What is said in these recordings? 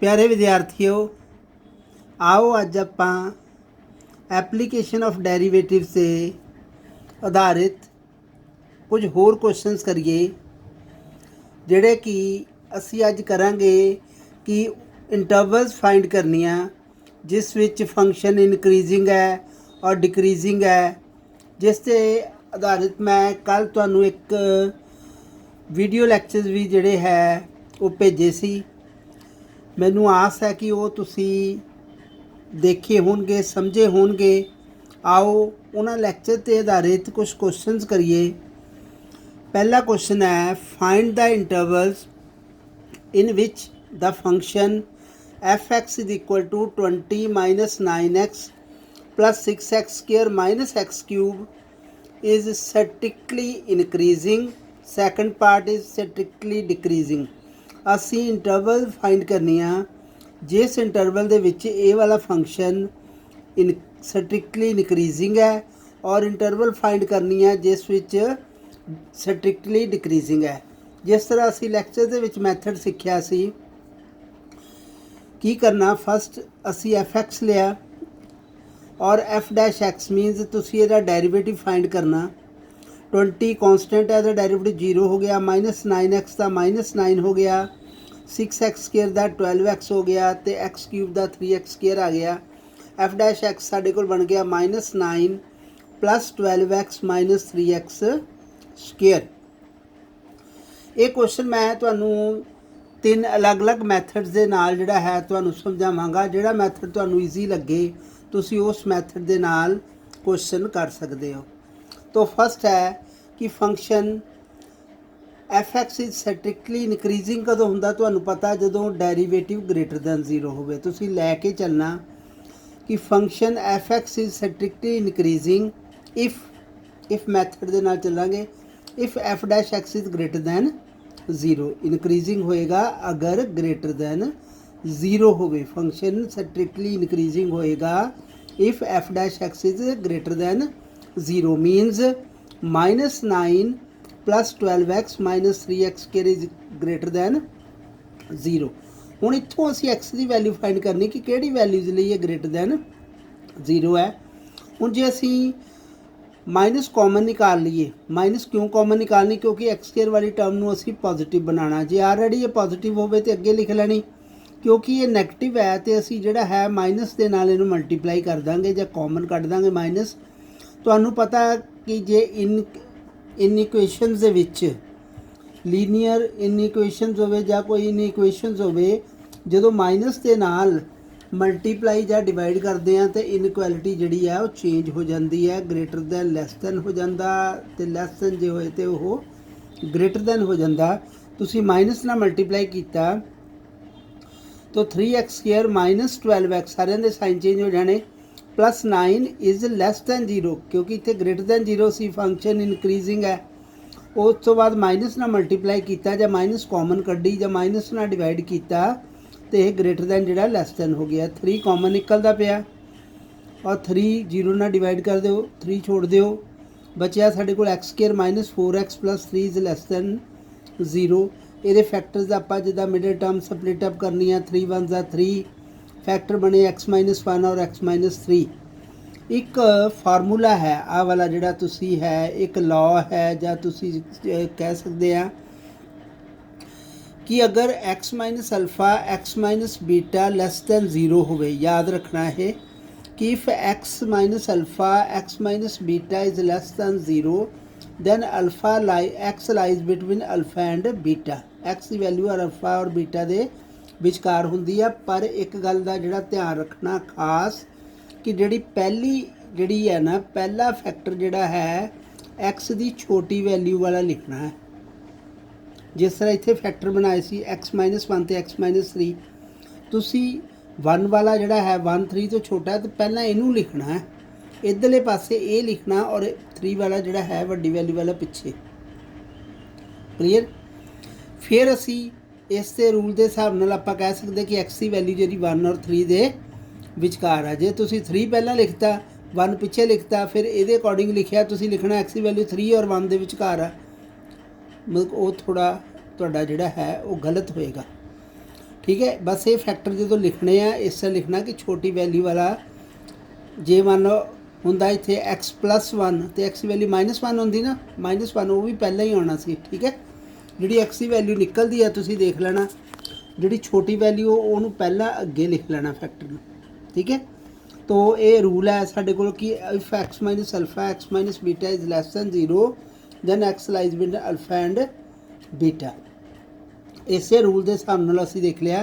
प्यारे विद्यार्थियों, आओ अज आपां एप्लीकेशन ऑफ डेरीवेटिव से आधारित कुछ होर क्वेश्चनस करिए जिहड़े कि असी अज करांगे कि इंटरवल्स फाइंड करनियां जिस विच फंक्शन इनक्रीजिंग है और डिक्रीजिंग है, जिस ते आधारित मैं कल तुहानूं एक वीडियो लैक्चर्स भी जिहड़े है वो भेजे सी। मैनू आस है कि वो तुसी देखे होणगे, समझे होणगे। आओ उन्हां लैक्चर ते आधारित कुछ क्वेश्चनस करिए। पहला क्वेश्चन है, find the intervals in which the function F x is equal to 20 minus 9x plus 6x square minus x cube is statically increasing. Second part is statically decreasing. ਅਸੀਂ interval find करनी आ जिस interval ਦੇ ਵਿੱਚ ਇਹ वाला function strictly increasing है और इंटरवल फाइंड करनी है जिस ਵਿੱਚ स्ट्रिक्टली डिक्रीजिंग है। जिस तरह ਅਸੀਂ ਲੈਕਚਰ ਦੇ ਵਿੱਚ ਮੈਥਡ ਸਿੱਖਿਆ ਸੀ, ਕੀ ਕਰਨਾ, फस्ट ਅਸੀਂ एफ लिया और एफ डैश एक्स मीनस ਤੁਸੀਂ ਇਹਦਾ ਡੈਰੀਵੇਟਿਵ फाइंड करना। 20 कॉन्सटेंट है तो डेरिवेटिव 0 हो गया, माइनस 9x का माइनस 9 हो गया, 6x स्केयर का 12x हो गया, तो एक्स क्यूब का 3x स्केयर आ गया। एफ डैश एक्स साढ़े को बन गया minus 9 plus 12x minus 3x square. ये क्वेश्चन मैं तुहानू 3 अलग अलग मैथड्स के नाल जिहड़ा है तुहानू समझावांगा। जिहड़ा मैथड तुहानू ईजी लगे तुसी उस मैथड के नाल क्वेश्चन कर सकते हो। तो फस्ट है कि function F x is strictly increasing कदों हुंदा, तुहानू पता जदों डेरीवेटिव ग्रेटर दैन 0 होवे। तुसीं लैके चलना कि function F x is strictly increasing if method दे नाल चलांगे if F dash X is greater than 0। Increasing होएगा अगर ग्रेटर दैन 0 होवे। फंक्शन स्ट्रिक्टली इनक्रीजिंग होएगा if F dash X is greater than 0 minus minus 9 plus 12x minus 3x square is greater than 0। हुण इत्थों असीं x की value find करनी कि किहड़ी वैल्यूज़ लई ये ग्रेटर दैन 0 है। हुण जे असीं माइनस कॉमन निकाल लीए, माइनस क्यों कॉमन निकालनी, क्योंकि एक्स स्केयर वाली टर्म नूं असीं पॉजिटिव बनाना। जे ऑलरेडी ये पॉजिटिव होवे तो अगे लिख लैनी, क्योंकि ये नैगेटिव है तो असीं जिहड़ा है माइनस के नाल इहनूं मल्टीप्लाई कर दांगे जां कॉमन कढ दांगे माइनस। तुहानू पता कि जे इन इक्वेशनस दे विच लीनियर इन इक्वेशनस होवे जां कोई इन इक्वेशनस होवे, जदों माइनस के नाल मल्टीप्लाई जां डिवाइड करते हैं तो इनइक्वैलिटी जिहड़ी है वो चेंज हो जाती है। ग्रेटर दैन लैस दैन हो जाता, तो लैस दैन जे होए तो वो ग्रेटर दैन हो जाता। तुसीं माइनस नाल मल्टीप्लाई किया तो 3x स्क्वेयर माइनस 12x सारिਆਂ ਦੇ साइन चेंज हो जाने, प्लस 9 इज़ लैस दैन 0 क्योंकि इतने ग्रेटर दैन 0 सी फंक्शन इनक्रीजिंग है। उस तो बाद माइनस ना मल्टीप्लाई किया या माइनस कॉमन कड्ढी या माइनस ना डिवाइड किया तो यह ग्रेटर दैन जिहड़ा लैस दैन हो गया। 3 कॉमन निकलता पिया और 3 0 ना डिवाइड कर दो, 3 छोड़ दो, बचिया साढ़े को x square minus 4x plus 3 is lace than 0। ये फैक्टर्स आपां जिद्दां मिडल टर्म स्प्लिट अप करनी है, 3 1 3 फैक्टर बने x माइनस 1 और x माइनस 3। एक फार्मूला है आ वाला जिहड़ा तुसी है, एक लॉ है जां तुसी कह सकते हैं कि अगर x minus alpha x minus beta less than 0 होवे, याद रखना है कि if x minus alpha x minus beta is less than 0 then alpha x lies between alpha and beta. x की वैल्यू अल्फा और बीटा दे विचकार हुंदी है। पर एक गल का जिहड़ा ध्यान रखना खास कि जिहड़ी पहली जिहड़ी है ना, पहला फैक्टर जिहड़ा है एक्स की छोटी वैल्यू वाला लिखना है। जिस तरह इत्थे फैक्टर बनाए सी एक्स माइनस 1 तो एक्स माइनस 3, तुसी 1 वाला जिहड़ा है 1 3 तो छोटा है तो पहला इनू लिखना है, इधरले पासे ये लिखना और 3 वाला जिहड़ा है वड्डी वैल्यू वाला पिछे। क्लीयर। फिर असी इस रूल के हिसाब नाल आपां कह सकते कि एक्स की वैल्यू जी 1 और 3 के विचकार है। जे तुसी 3 पहला लिखता 1 पिछे लिखता फिर ये अकॉर्डिंग लिखिया, तुसी लिखना एक्स की वैल्यू 3 और 1 के विचकार है, मतलब वो थोड़ा तुहाडा जिहड़ा है वो गलत होएगा। ठीक है। बस ये फैक्टर जो लिखने हैं इस तरह लिखना कि छोटी वैल्यू वाला जे मान लो ਹੁੰਦਾ ਇੱਥੇ x+1 ਤੇ x ਦੀ ਵੈल्यू -1 ਹੁੰਦੀ ਨਾ, -1 ਉਹ ਵੀ ਪਹਿਲਾਂ ਹੀ ਆਉਣਾ ਸੀ। ਠੀਕ ਹੈ। ਜਿਹੜੀ x ਦੀ ਵੈल्यू ਨਿਕਲਦੀ ਆ ਤੁਸੀਂ ਦੇਖ ਲੈਣਾ, ਜਿਹੜੀ ਛੋਟੀ ਵੈल्यू ਉਹਨੂੰ ਪਹਿਲਾਂ ਅੱਗੇ ਲਿਖ ਲੈਣਾ ਫੈਕਟਰ ਨੂੰ। ਠੀਕ ਹੈ। तो ये रूल है साढ़े को कि if x minus alpha x minus beta is less than 0 than x lies between alpha and beta. इसे रूल के हिसाब नाल असीं देख लिया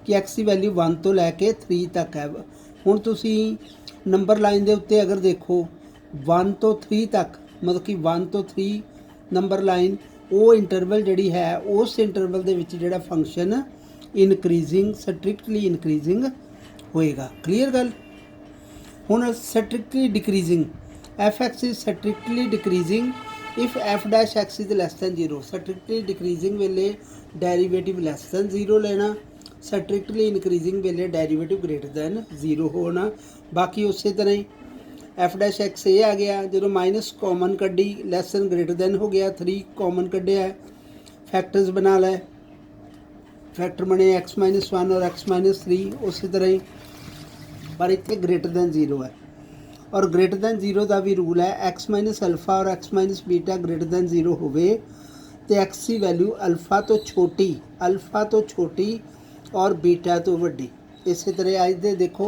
कि x की वैल्यू 1 तो लैके 3 तक है। हुण तुसीं नंबर लाइन के उत्ते अगर देखो 1 तो 3 तक, मतलब कि 1 तो 3 नंबर लाइन वो इंटरवल जिहड़ी है उस इंटरवल दे विच जिहड़ा फंक्शन इनक्रीजिंग स्ट्रिक्टली इनक्रीजिंग होएगा। क्लीयर गल। ਹੁਣ strictly decreasing f(x) is strictly decreasing if f' is less than 0। Strictly decreasing वेले डेरीवेटिव लैस दैन 0 लेना, स्ट्रिक्टली इनक्रीजिंग वेले डेरीवेटिव ग्रेटर दैन 0 होना। बाकी उस तरह ही f' ये आ गया, जो माइनस कॉमन कड्डी लैस दैन ग्रेटर दैन हो गया, 3 कॉमन कड्ढिया है, फैक्टर्स बना लै, फैक्टर बने x-1 और x-3। उस तरह ही पर इतने ग्रेटर दैन 0 है, और ग्रेटर दैन 0 का भी रूल है x माइनस अल्फा और x minus beta greater than 0 होवे तो x की वैल्यू अल्फा तो छोटी और बीटा तो वड्डी। इस तरह अज दे देखो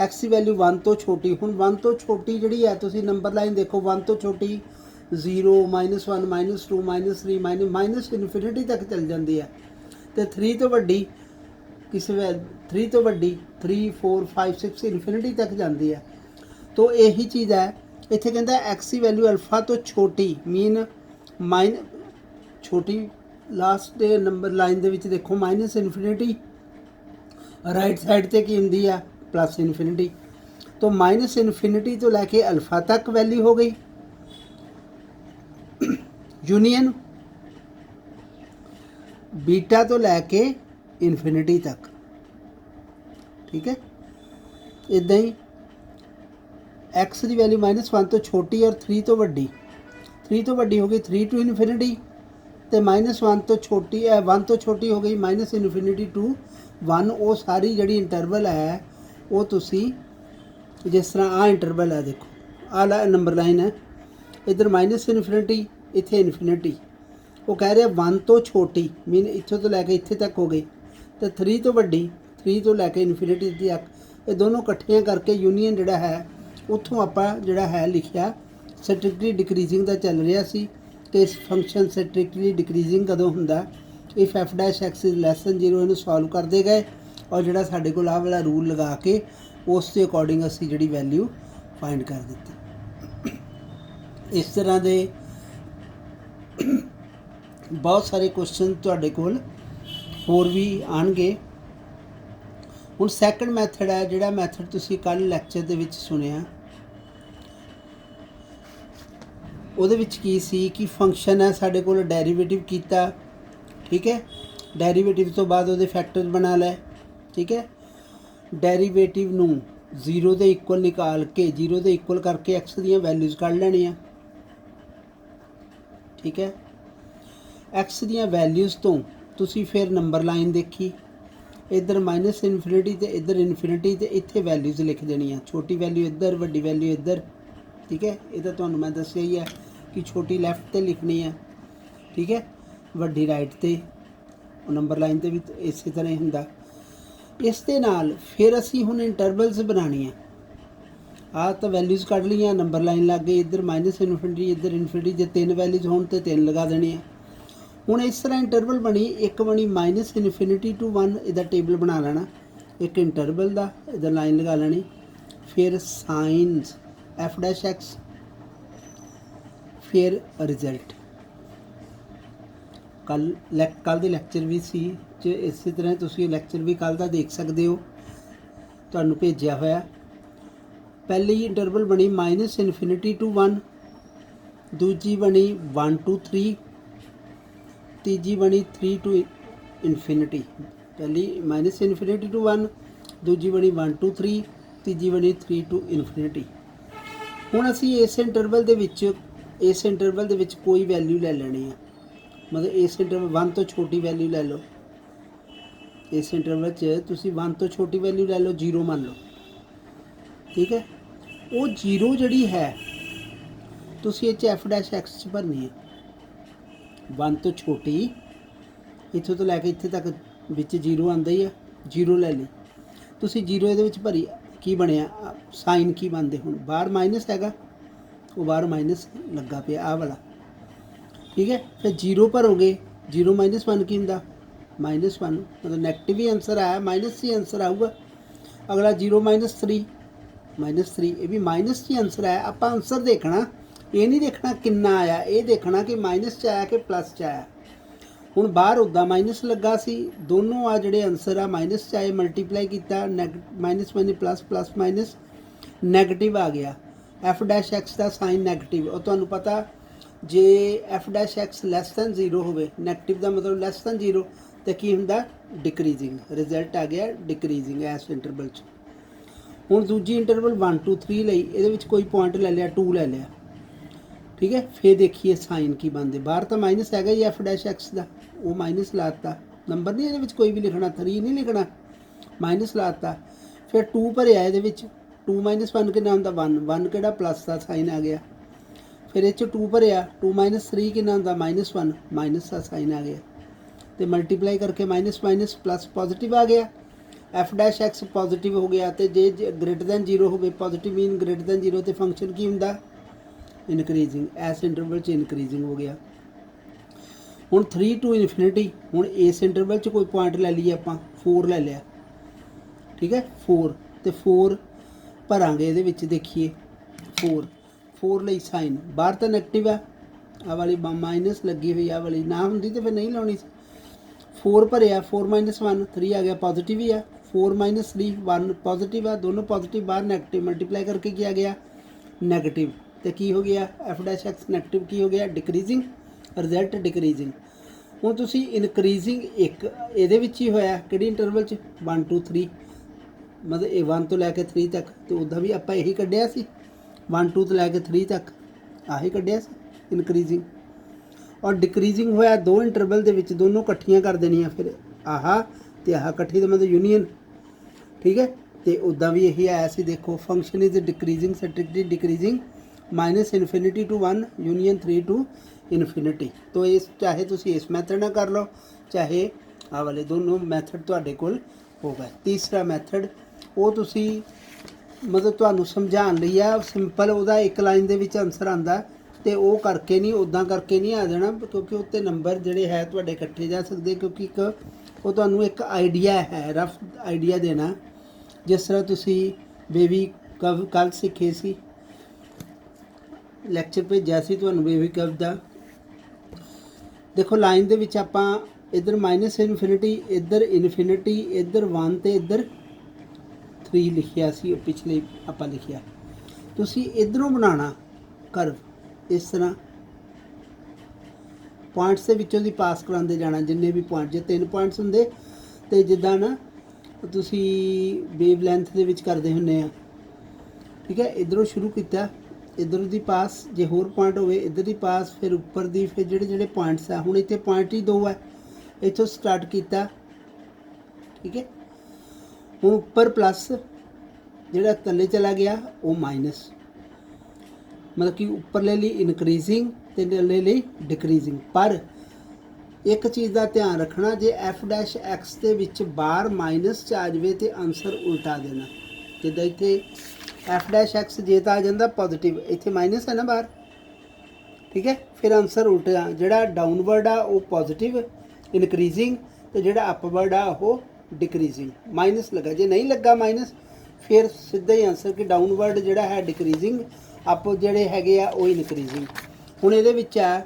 x की वैल्यू 1 तो छोटी, हुण 1 तो छोटी जिहड़ी है तुसीं नंबर लाइन देखो 1 तो छोटी 0 -1 -2 -3 माइनस इनफिनिटी तक चल जाती है, तो 3 तो वड्डी किसी 3 तो वड्डी 3 4 5 6 इनफिनिटी तक जाती है। तो यही चीज़ है इत्थे कहता है एक्स की वैल्यू अल्फा तो छोटी मीन छोटी लास्ट नंबर लाइन दे विच देखो माइनस इनफिनिटी, राइट साइड ते की हुंदी है प्लस इनफिनिटी। तो माइनस इनफिनिटी तो लैके अल्फा तक वैल्यू हो गई, यूनियन बीटा तो लैके इनफिनिटी तक। ठीक है। इदा ही एक्स की वैल्यू -1 तो छोटी और 3 तो वड्डी हो गई 3 टू इनफिनिटी, तो -1 तो छोटी 1 तो छोटी हो गई माइनस इनफिनिटी टू 1। वो सारी जी इंटरवल है वो तुसी जिस तरह आ इंटरवल है देखो आ नंबर लाइन है, इधर माइनस इनफिनिटी इत्थे इनफिनिटी, वो कह रहे 1 तो छोटी मीन इत्थों तो लैके इत्थे तक हो गई, तो 3 तो वड्डी 3 तो लैके इनफिनिटी तक, ये दोनों कट्ठियां करके यूनीयन जिहड़ा है उत्थों आपां जिहड़ा है लिखिया स्ट्रिक्टली डिक्रीजिंग का चल रहा सी कि इस फंक्शन स्ट्रिक्टली डिक्रीजिंग कदों हुंदा if f' is less than 0। इन्हूं सॉल्व करते गए और जिहड़ा साडे कोल आ वाला रूल लगा के उस दे अकॉर्डिंग असीं जिहड़ी वैल्यू फाइंड कर दित्ती। इस तरह दे बहुत सारे क्वेश्चन तुहाडे कोल होर भी आउणगे। हुण सैकंड मैथड है जिहड़ा मैथड तुसीं कल लैक्चर दे विच सुनिया, ਉਹਦੇ ਵਿੱਚ ਕੀ ਸੀ कि फंक्शन है साढ़े को डेरीवेटिव किया। ठीक है। डेरीवेटिव तो बाद ਉਹਦੇ फैक्टर बना लै। ठीक है। डेरीवेटिव नूं 0 ਦੇ इक्वल निकाल के 0 ਦੇ इक्वल करके एक्स ਦੀਆਂ वैल्यूज़ कढ़ लैणियां। ठीक है। एक्स ਦੀਆਂ वैल्यूज़ तो तुसीं फिर नंबर लाइन देखी, इधर माइनस इनफिनिटी तो इधर इनफिनिटी, तो इत्थे वैल्यूज़ लिख देनियां, छोटी वैल्यू इधर वड्डी वैल्यू इधर। ठीक है। ये तो तुहानूं मैं दस्सिया ही है कि छोटी लैफ्ट ते लिखनी है, ठीक है, वड्डी राइट ते, नंबर लाइन ते भी इस तरह ही हुंदा। इस दे नाल फिर असीं हुण इंटरवल्स बनानी है। आ तो वैल्यूज़ कढ़ लियां, नंबर लाइन लग गई, इधर माइनस इनफिनिटी इधर इनफिनिटी, जे 3 वैल्यूज़ होण ते 3 लगा देनी है। हुण इस तरह इंटरवल बनी, एक बनी माइनस इनफिनिटी टू 1, इधर टेबल बना लेना, एक इंटरवल का इधर लाइन लगा लेनी, फिर साइंस f', फिर रिजल्ट। कल दे लैक्चर भी सी जो इस तरह तुसीं लैक्चर भी कल का देख सकते हो, तुहानूं भेजिया होया। पहली इंटरवल बनी माइनस इनफिनिटी टू 1, दूजी बनी 1 to 3, तीजी बनी 3 to इनफिनिटी। पहली माइनस इनफिनिटी टू 1, दूजी बनी 1 to 3, तीजी बनी 3 to इनफिनिटी। हुण असीं इस इंटरवल दे विच कोई वैल्यू ले लेनी है, मतलब इस इंटरवल 1 तो छोटी वैल्यू ले लो, इस इंटरवल च तुसी 1 तो छोटी वैल्यू ले लो, 0 मान लो, ठीक है। वो 0 जिहड़ी है तुसी इह एफ डैश एक्स च भरनी है, 1 तो छोटी, इत्थों तो लैके इत्थे तक विच 0 आंदा ही है, 0 ले ली तुसी, 0 इहदे विच भरी, की बनिया साइन की बनते हुण, बाहर माइनस हैगा, वो बाहर माइनस लगा पिया आ वाला, ठीक है। फिर 0 भरोगे, 0 माइनस 1 की हुंदा -1, मतलब नैगेटिव ही आंसर आया, माइनस ही आंसर आऊगा। अगला 0 -3 ये भी माइनस ही आंसर आया। आप आंसर देखना, ये नहीं देखना कितना आया, ये देखना कि माइनस च आया कि प्लस च आया। हुण बाहर उदा माइनस लगा सी, दोनों आ जिहड़े आंसर आ माइनस च आए, मल्टीप्लाई किया, minus minus plus, plus minus negative आ गया। एफ डैश एक्स का साइन नैगेटिव, और तुहानूं पता जे F dash X less than 0 होवे, नैगेटिव का मतलब लैस दैन 0, तो की हुंदा डिक्रीजिंग, रिजल्ट आ गया डिक्रीजिंग इस इंटरवल च। हुण दूजी इंटरवल 1 2 3 लई, इहदे विच कोई पॉइंट ले लिया, 2 ले लिया, ठीक है। फिर देखिए साइन की बनते, बाहर तो माइनस हैगा ही एफ डैश एक्स का, वो माइनस लाता, नंबर नहीं ये कोई भी लिखना, 3 नहीं लिखना, माइनस लाता। फिर 2 भरिया ये, 2 माइनस 1 कितना होंदा 1, 1 किहड़ा प्लस का साइन आ गया। फिर ये 2 भरिया, 2 माइनस 3 कितना होंदा -1, माइनस का साइन आ गया, तो मल्टीप्लाई करके माइनस माइनस प्लस पॉजिटिव आ गया, एफ डैश एक्स पॉजिटिव हो गया। तो जे ग्रेटर दैन 0 हो, पॉजिटिव मीन ग्रेटर दैन 0, तो फंक्शन की होंदा इनक्रीजिंग, इस इंटरवल च इनक्रीजिंग हो गया। हुण 3 टू इनफिनिटी, हुण इस इंटरवल च कोई पॉइंट ले लीए आपां, 4 ले लिया, ठीक है। 4 तो 4 भरांगे इहदे विच, देखिए 4 लई साइन, बाहर तो नैगेटिव है, आ वाली माइनस लगी हुई, आ वाली ना हुंदी तो फिर नहीं लाउणी सी। 4 भरिया, 4 माइनस 1 3 आ गया, पॉजिटिव ही है। 4 माइनस 3 1 पॉजिटिव है, दोनों पॉजिटिव, बाहर नैगेटिव, मल्टीप्लाई करके क्या गया नैगेटिव, तो की हो गया एफ डैश एक्स नैगेटिव, की हो गया डिक्रीजिंग, रिजल्ट डिक्रीजिंग। हुण तुसी इनक्रीजिंग एक इहदे विच ही होया, किहड़ी इंटरवल च 1 2 3, मतलब 1 तो लैके 3 तक, तो उदा भी आपां यही कढ़िया सी, 1 2 तो लैके 3 तक आही कढ़िया सी इनक्रीजिंग। और डिक्रीजिंग होया 2 इंटरवल दे विच, दोनों कट्ठियां कर देनियां, फिर आहा ते आहा कट्ठी, तो मतलब यूनीयन, ठीक है। तो उदा भी यही आया सी, देखो function is decreasing, strictly decreasing, minus infinity to 1 union 3 to infinity. तो इस चाहे तुसी इस मैथड नाल कर लो, चाहे आ वाले, दोनों मैथड तुहाडे कोल हो गए। तीसरा मैथड वो तुसी मतलब तुहानूं समझाउण लई आ, सिंपल उहदा एक लाइन दे विच आंसर आंदा, तो वो करके नहीं, उदां करके नहीं आ जाना, क्योंकि उत्ते नंबर जिहड़े है तुहाडे कट्टे जा सकदे, क्योंकि एक वो तुहानूं एक आइडिया है, रफ आइडिया देना, जिस तरह तुसी बेबी कल सीखे सी, लैक्चर भेजा सी तुहानूं बेबी कव दा। देखो लाइन दे विच आपां इधर माइनस इनफिनिटी, इधर इनफिनिटी, इधर 1 तो इधर 3 लिखिया सी, पिछले आपां लिखिया, तुसी इधरों बनाना कर्व इस तरह, पॉइंट्स के विचों दी पास करांदे जाना, जिन्ने भी पॉइंट, जे 3 पॉइंट्स हुंदे तो जिद्दां ना तुसी वेव लेंथ दे विच करदे हुंदे आ, ठीक है। इधरों शुरू किया, इधर दी पास, जे होर पॉइंट होवे इधर दी पास, फिर उपर दी, फिर जिहड़े जिहड़े पॉइंट्स है, हुण इत्थे पॉइंट ही 2 है, इत्थों स्टार्ट किया, ठीक है। हुण उपर प्लस, जिहड़ा थल्ले चला गया वो माइनस, मतलब कि उपर ले ली इनक्रीजिंग ते ले ली डिक्रीजिंग। पर एक चीज़ का ध्यान रखना, जे एफ डैश एक्स के विच बाहर माइनस च आ जाए तो आंसर उल्टा देना, जिद्दां इत्थे एफ डैश एक्स जे तो आ जाता पॉजिटिव, इत्थे माइनस है ना बाहर, ठीक है। फिर आंसर उल्टा, जिहड़ा डाउनवर्ड आ वो पॉजिटिव इनक्रीजिंग, तो जिहड़ा अपवर्ड आ वो डिक्रीजिंग, माइनस लगा, जे नहीं लगा माइनस फिर सीधा ही आंसर कि डाउनवर्ड जिहड़ा है डिक्रीजिंग, अप जिहड़े हैगे आ वो इनक्रीजिंग। हुण इहदे विच आ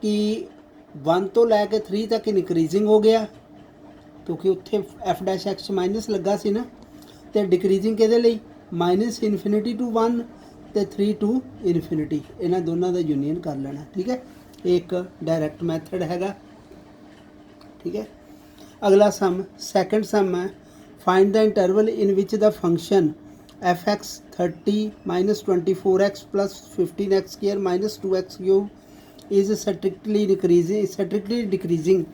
कि 1 तो लैके 3 तक इनक्रीजिंग हो गया, क्योंकि उत्थे एफ डैश एक्स माइनस लगा सी ना, तो डिक्रीजिंग किहदे लई माइनस इनफिनिटी टू 1 तो 3 टू इनफिनिटी, इन्हां दोनों का यूनीयन कर लेना, ठीक है। एक डायरैक्ट मैथड हैगा, ठीक है। अगला सम, सैकेंड सम है, find the interval in which the function F x 30 minus 24x plus 15x square minus 2x cube is strictly decreasing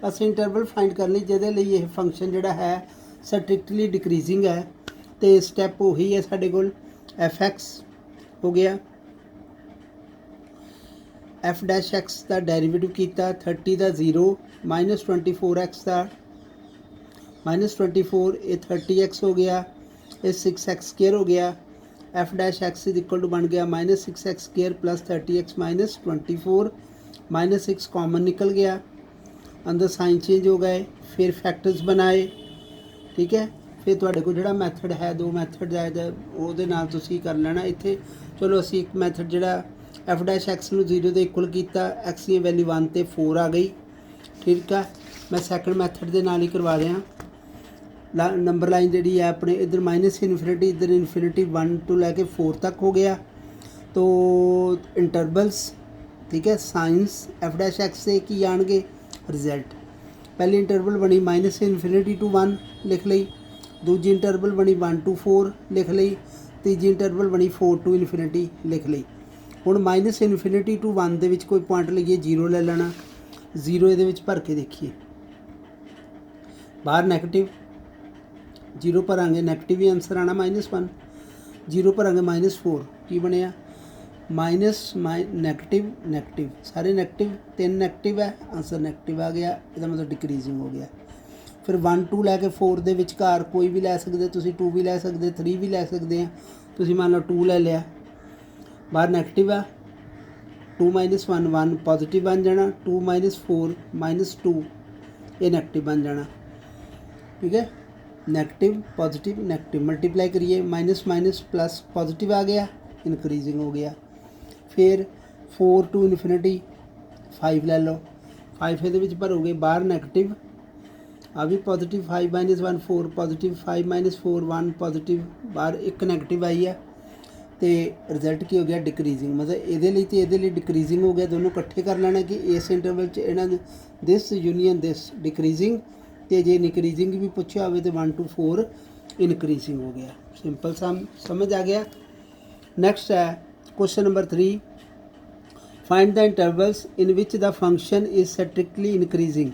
ਅਸੀਂ ਇੰਟਰਵਲ ਫਾਈਂਡ ਕਰਨ ਲਈ ਜਿਹਦੇ ਲਈ ਇਹ ਫੰਕਸ਼ਨ ਜਿਹੜਾ ਹੈ ਸਟ੍ਰਿਕਟਲੀ ਡਿਕਰੀਜ਼ਿੰਗ ਹੈ ਤੇ ਸਟੈਪ ਉਹੀ ਹੈ ਸਾਡੇ ਕੋਲ f(x) ਹੋ ਗਿਆ f'(x) ਦਾ ਡੈਰੀਵੇਟਿਵ ਕੀਤਾ 30 ਦਾ 0 -24x ਦਾ -24 ਇਹ 30x ਹੋ ਗਿਆ ਇਹ 6x² ਹੋ ਗਿਆ f'(x) ਬਣ ਗਿਆ -6x² + 30x -24 -6 ਕਾਮਨ ਨਿਕਲ ਗਿਆ अंदर साइन चेंज हो गए फिर फैक्टर्स बनाए ठीक है फिर तुहाडे कोल जिहड़ा मैथड है दो मैथड है ਉਹਦੇ ਨਾਲ ਤੁਸੀਂ कर लेना इत्थे चलो असी एक मैथड जिहड़ा f'(x) ਨੂੰ 0 ਦੇ ਇਕੁਅਲ ਕੀਤਾ x ਦੀ वैल्यू 1 ਤੇ 4 आ गई ठीक है मैं सैकंड मैथड ਦੇ ਨਾਲ ही करवा रहा नंबर लाइन जिहड़ी है अपने इधर -∞ इधर इन्फिनिटी 1 to लैके 4 तक हो गया तो इंटरवल्स ठीक है साइंस f'(x) से की आएंगे रिजल्ट पहली इंटरवल बनी -∞ to 1 लिख ली दूजी इंटरवल बनी 1 to 4 लिख ली तीजी इंटरवल बनी 4 to ∞ लिख ली हुण -∞ to 1 दे विच कोई पॉइंट लईए 0 ले लेना 0 इहदे विच भर के देखिए बाहर नैगेटिव 0 भरांगे नैगेटिव ही आंसर आना -1 0 भरांगे -4 की बनिया माइनस नैगेटिव नैगेटिव सारे नैगेटिव 3 नैगेटिव है आंसर नैगेटिव आ गया इसका मतलब डिक्रीजिंग हो गया फिर 1 2 लैके 4 ਦੇ ਵਿਚਕਾਰ कोई भी लै सकते तुसी 2 भी लै सकते 3 भी लै सकते हैं तुसी मान लो 2 ले लिया बाहर नैगेटिव है 2 -1 1 पॉजिटिव बन जाना 2 -4 -2 ये नैगेटिव बन जाना ठीक है नैगेटिव पॉजिटिव नैगेटिव मल्टीप्लाई करिए माइनस माइनस प्लस पॉजिटिव आ गया इनक्रीजिंग हो गया फिर 4 to ∞ 5 ले लो 5 ये भरोगे बाहर नैगेटिव आ भी पॉजिटिव 5 -1 4 पॉजिटिव 5 -4 1 पॉजिटिव बाहर एक नैगेटिव आई है तो रिजल्ट की हो गया डिक्रीजिंग मतलब ये डिक्रीजिंग हो गया दोनों इकट्ठे कर लेना कि इस इंटरवल इन्हों दिस यूनीअन दिस डिक्रीजिंग तो जे इनक्रीजिंग भी पूछा हो तो 1 to 4 इनक्रीजिंग हो गया सिंपल समझ आ गया। नेक्स्ट है question number 3 find the intervals in which the function is strictly increasing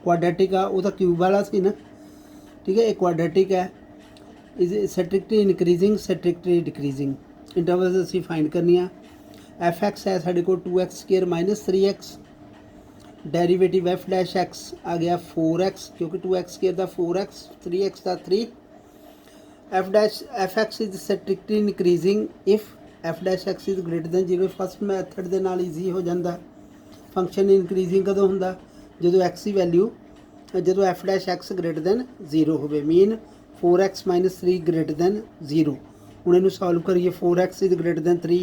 quadratic आ वो तो क्यूब वाला सी ना ठीक है एक क्वाड्रेटिक है is strictly increasing strictly decreasing intervals असी फाइंड करनी f(x) है साढ़े को 2x² -3x डेरीवेटिव f'(x) आ गया 4x क्योंकि 2x² का 4x 3x का 3 f'(x) is strictly increasing if f'(x) is greater than 0 first method के नाल ईजी हो जाता फंक्शन इनक्रीजिंग कदों होंदा जो x की वैल्यू जो f'(x) ग्रेटर दैन 0 हो मीन 4x - 3 ग्रेटर दैन 0 हुण इहनूं सॉल्व करिए 4x is greater than 3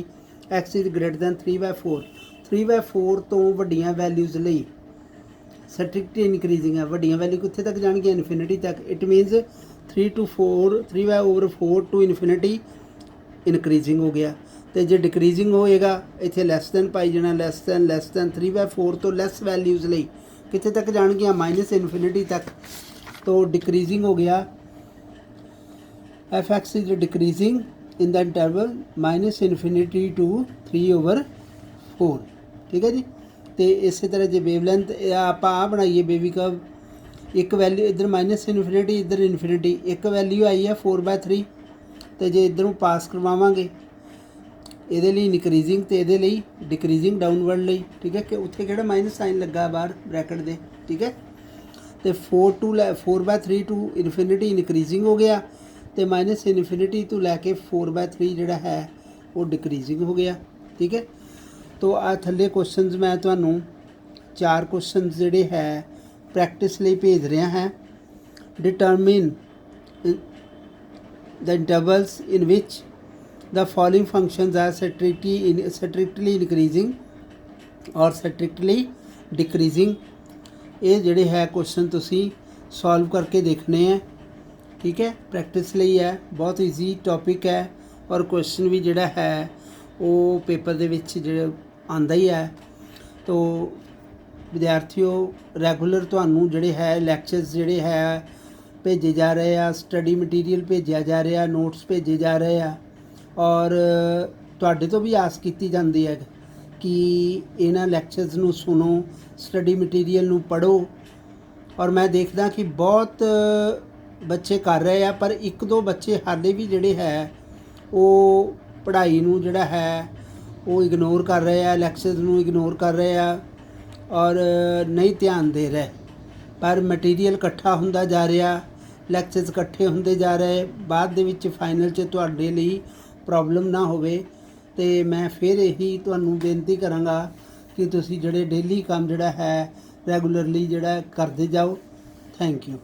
x is greater than 3/4 3/4 तो वड्डियां वैल्यूज़ लई स्ट्रिक्टली इनक्रीजिंग है वड्डियां वैल्यू कित्थे तक जाणगियां इनफिनिटी तक it means 3/4 to infinity increasing हो गया तो जो डिक्रीजिंग होएगा इत्थे लैस दैन पाई जाना लैस दैन 3/4 तो लैस वैल्यूज़ लई कित्थे तक जाणगियां -∞ तक तो डिक्रीजिंग हो गया f(x) is decreasing in the interval -∞ to 3/4 ठीक है जी। तो इस तरह जो वेवलेंथ आप बनाइए बेबी कर्व एक वैल्यू इधर -∞ इधर इनफिनिटी एक वैल्यू आई है 4/3 तो जो इधरों पास करवावांगे ये इनक्रीजिंग तो ये डिक्रीजिंग डाउनवर्ड ली ठीक है कि उत्थे किहड़ा माइनस साइन लगा बाहर ब्रैकेट दे ठीक है तो 4/3 टू इनफिनिटी इनक्रीजिंग हो गया तो -∞ तो लैके 4/3 जिहड़ा है वो डिक्रीजिंग हो गया ठीक है। तो आ थल्ले क्वेश्चनस मैं तुहानूं 4 क्वेश्चनस जिहड़े है प्रैक्टिस लिए भेज रहा है determine the intervals in which the following functions are strictly increasing और स्ट्रिक्टली डिक्रीजिंग ये जिहड़े है क्वेश्चन तुसी सॉल्व करके देखने हैं ठीक है प्रैक्टिस लिए है बहुत ईजी टॉपिक है और क्वेश्चन भी जिहड़ा है वो पेपर दे विच जिहड़ा आंदा ही है। तो विद्यार्थियों रैगूलर तुहानूं जिहड़े है लैक्चर्स जिहड़े है भेजे जा रहे हैं स्टडी मटीरियल भेजा जा रहा है नोट्स भेजे जा रहे हैं और तुहाडे तो भी आस की जाती है कि इन्हां लैक्चर्स नूं सुनो स्टडी मटीरियल नूं पढ़ो ਔਰ ਮੈਂ ਦੇਖਦਾ ਕਿ ਬਹੁਤ ਬੱਚੇ ਕਰ ਰਹੇ ਆ, ਪਰ ਇੱਕ ਦੋ ਬੱਚੇ ਹਾਲੇ ਵੀ ਜਿਹੜੇ ਹੈ ਉਹ ਪੜ੍ਹਾਈ ਨੂੰ ਜਿਹੜਾ ਹੈ ਉਹ ਇਗਨੋਰ ਕਰ ਰਹੇ ਆ, ਲੈਕਚਰਸ ਨੂੰ ਇਗਨੋਰ ਕਰ ਰਹੇ ਆ ਔਰ ਨਹੀਂ ਧਿਆਨ ਦੇ ਰਹੇ। ਪਰ ਮਟੀਰੀਅਲ ਇਕੱਠਾ ਹੁੰਦਾ ਜਾ ਰਿਹਾ, ਲੈਕਚਰਸ ਇਕੱਠੇ ਹੁੰਦੇ ਜਾ ਰਹੇ, ਬਾਅਦ ਦੇ ਵਿੱਚ ਫਾਈਨਲ 'ਚ ਤੁਹਾਡੇ ਲਈ ਪ੍ਰੋਬਲਮ ਨਾ ਹੋਵੇ। ਅਤੇ ਮੈਂ ਫਿਰ ਇਹੀ ਤੁਹਾਨੂੰ ਬੇਨਤੀ ਕਰਾਂਗਾ ਕਿ ਤੁਸੀਂ ਜਿਹੜੇ ਡੇਲੀ ਕੰਮ ਜਿਹੜਾ ਹੈ ਰੈਗੂਲਰਲੀ ਜਿਹੜਾ ਕਰਦੇ ਜਾਓ। Thank you.